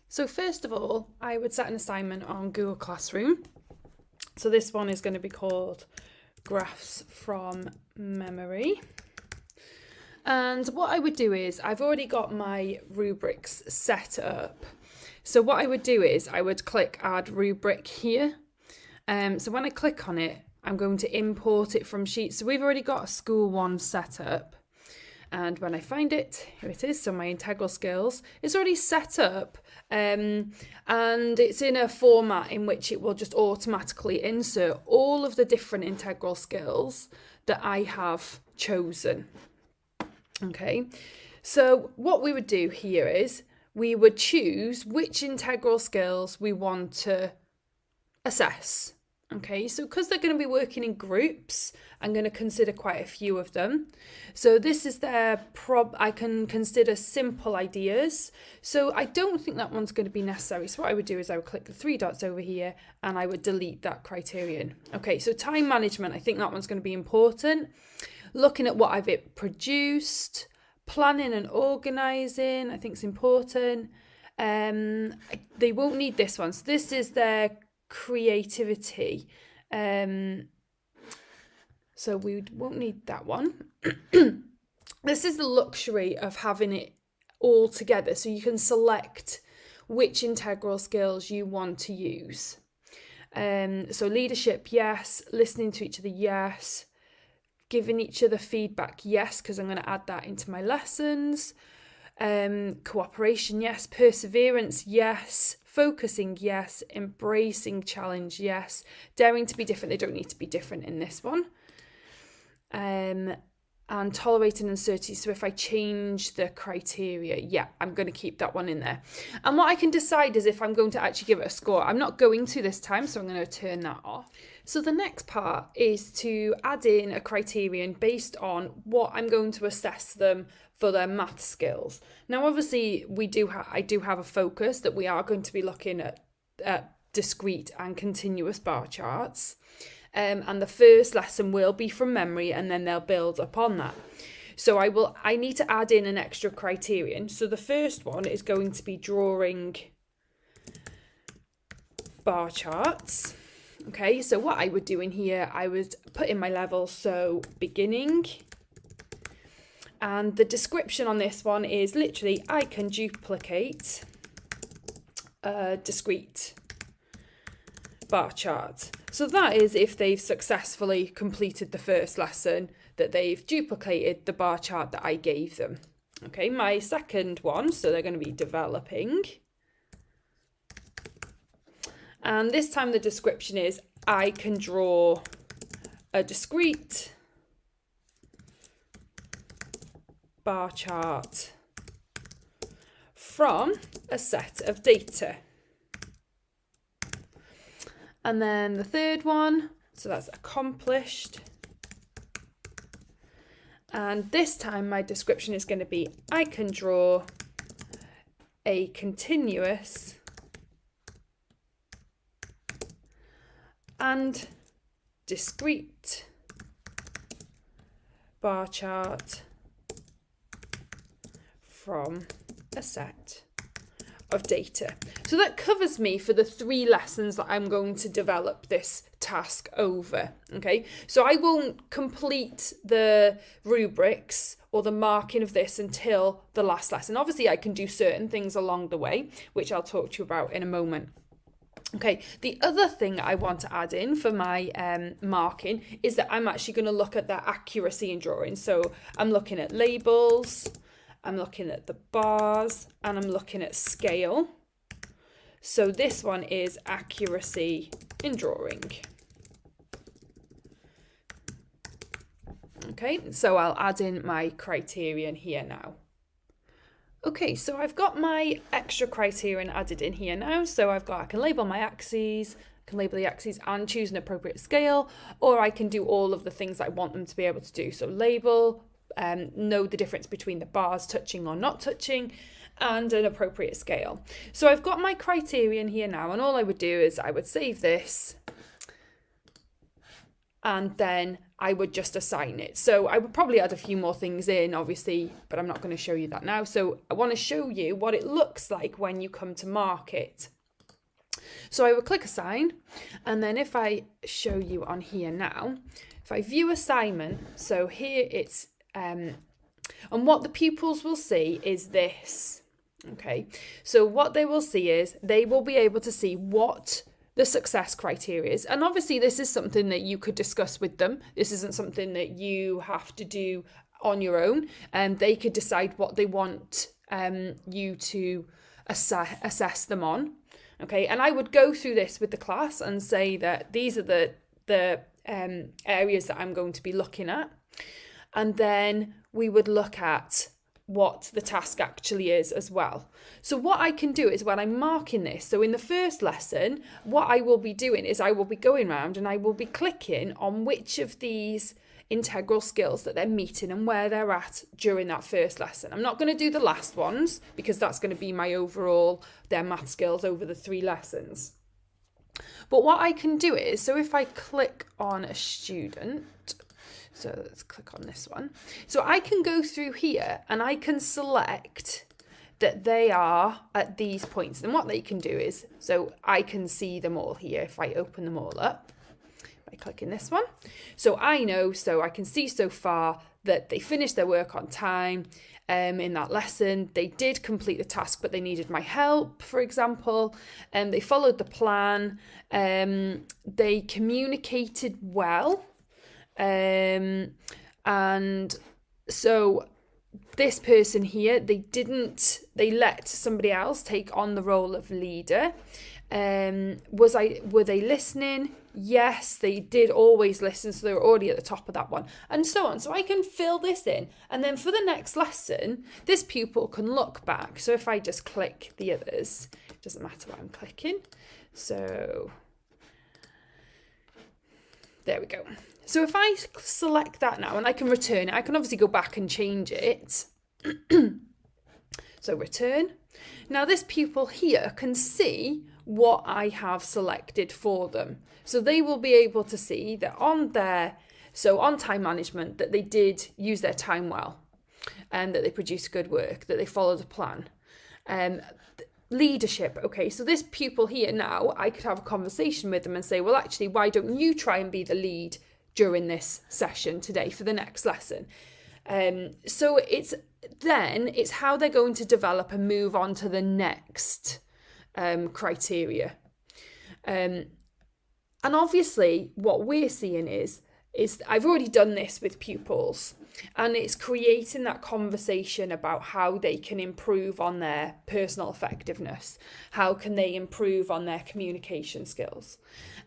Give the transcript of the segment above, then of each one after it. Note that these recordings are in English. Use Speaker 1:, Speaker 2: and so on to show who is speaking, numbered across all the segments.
Speaker 1: So first of all, I would set an assignment on Google Classroom. So this one is going to be called Graphs from Memory. And what I would do is, I've already got my rubrics set up. So what I would do is, I would click Add Rubric here. So when I click on it, I'm going to import it from Sheets. So we've already got a School 1 set up. And when I find it, here it is, so my integral skills, it's already set up and it's in a format in which it will just automatically insert all of the different integral skills that I have chosen. Okay, so what we would do here is we would choose which integral skills we want to assess. Okay, so because they're going to be working in groups, I'm going to consider quite a few of them. So this is their I can consider simple ideas. So I don't think that one's going to be necessary. So what I would do is I would click the 3 dots over here and I would delete that criterion. Okay, so time management, I think that one's going to be important. Looking at what I've produced, planning and organising, I think is important. They won't need this one. So this is their creativity, so we won't need that one. This is the luxury of having it all together, so you can select which integral skills you want to use. So leadership, yes. Listening to each other, yes. Giving each other feedback, yes, because I'm going to add that into my lessons. Cooperation, yes. Perseverance, yes. Focusing, yes. Embracing challenge, yes. Daring to be different, they don't need to be different in this one. And tolerating uncertainty, so if I change the criteria, yeah, I'm going to keep that one in there. And what I can decide is if I'm going to actually give it a score. I'm not going to this time, so I'm going to turn that off. So the next part is to add in a criterion based on what I'm going to assess them for their math skills. Now, obviously, I do have a focus that we are going to be looking at discrete and continuous bar charts. And the first lesson will be from memory, and then they'll build upon that. So I need to add in an extra criterion. So the first one is going to be drawing bar charts. Okay, so what I would do in here, I would put in my levels, so beginning. And the description on this one is literally, I can duplicate a discrete bar chart. So that is if they've successfully completed the first lesson, that they've duplicated the bar chart that I gave them. Okay, my second one, so they're going to be developing. And this time the description is, I can draw a discrete bar chart from a set of data. And then the third one, so that's accomplished. And this time my description is going to be, I can draw a continuous and discrete bar chart from a set of data. So that covers me for the 3 lessons that I'm going to develop this task over. Okay, so I won't complete the rubrics or the marking of this until the last lesson. Obviously, I can do certain things along the way, which I'll talk to you about in a moment. Okay, the other thing I want to add in for my marking is that I'm actually going to look at the accuracy in drawing. So I'm looking at labels, I'm looking at the bars, and I'm looking at scale. So this one is accuracy in drawing. Okay, so I'll add in my criterion here now. Okay, so I've got my extra criterion added in here now. So I can label my axes, I can label the axes and choose an appropriate scale, or I can do all of the things I want them to be able to do. So label, know the difference between the bars touching or not touching, and an appropriate scale. So I've got my criterion here now, and all I would do is I would save this, and then I would just assign it. So I would probably add a few more things in, obviously, but I'm not going to show you that now. So I want to show you what it looks like when you come to mark it. So I would click assign, and then if I show you on here now, if I view assignment, so here it's, and what the pupils will see is this, okay? So what they will see is they will be able to see what the success criteria is. And obviously this is something that you could discuss with them. This isn't something that you have to do on your own, and they could decide what they want you to assess them on. Okay, and I would go through this with the class and say that these are the areas that I'm going to be looking at. And then we would look at what the task actually is as well. So what I can do is when I'm marking this, so in the first lesson, what I will be doing is I will be going around and I will be clicking on which of these integral skills that they're meeting and where they're at during that first lesson. I'm not going to do the last ones because that's going to be my overall, their math skills over the 3 lessons. But what I can do is, so if I click on a student, so let's click on this one. So I can go through here and I can select that they are at these points. And what they can do is, so I can see them all here if I open them all up by clicking this one. So I know, so I can see so far that they finished their work on time in that lesson. They did complete the task, but they needed my help, for example. They followed the plan. They communicated well. And so this person here, they let somebody else take on the role of leader. Were they listening? Yes, they did always listen, so they were already at the top of that one, and so on. So I can fill this in, and then for the next lesson, this pupil can look back. So if I just click the others, it doesn't matter what I'm clicking. So there we go. So if I select that now, and I can return it, I can obviously go back and change it. So return. Now this pupil here can see what I have selected for them. So they will be able to see that on time management, that they did use their time well, and that they produced good work, that they followed a plan. Leadership, okay, so this pupil here now, I could have a conversation with them and say, well, actually, why don't you try and be the lead during this session today for the next lesson? So it's how they're going to develop and move on to the next criteria. And obviously what we're seeing is I've already done this with pupils, and it's creating that conversation about how they can improve on their personal effectiveness. How can they improve on their communication skills?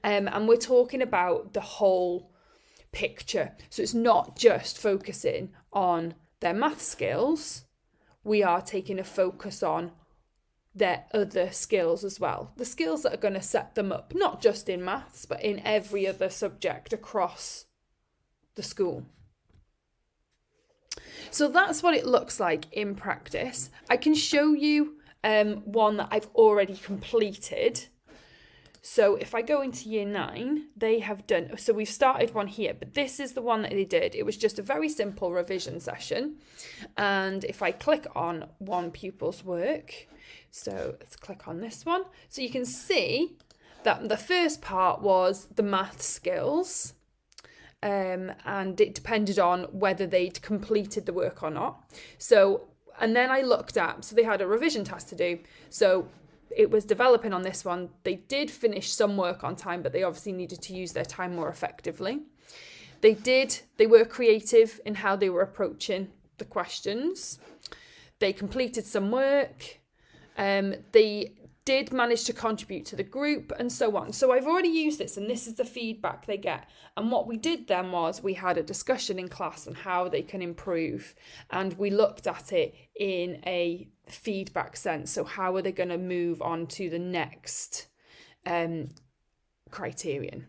Speaker 1: And we're talking about the whole picture. So it's not just focusing on their math skills. We are taking a focus on their other skills as well. The skills that are going to set them up, not just in maths, but in every other subject across the school. So that's what it looks like in practice. I can show you one that I've already completed. So if I go into year 9, they have done, so we've started one here, but this is the one that they did. It was just a very simple revision session. And if I click on one pupil's work, so let's click on this one. So you can see that the first part was the math skills. And it depended on whether they'd completed the work or not. So, and then I looked at, so they had a revision task to do. So it was developing on this one. They did finish some work on time, but they obviously needed to use their time more effectively. They were creative in how they were approaching the questions. They completed some work. They did manage to contribute to the group, and so on. So I've already used this, and this is the feedback they get. And what we did then was we had a discussion in class on how they can improve, and we looked at it in a feedback sense. So how are they going to move on to the next criterion?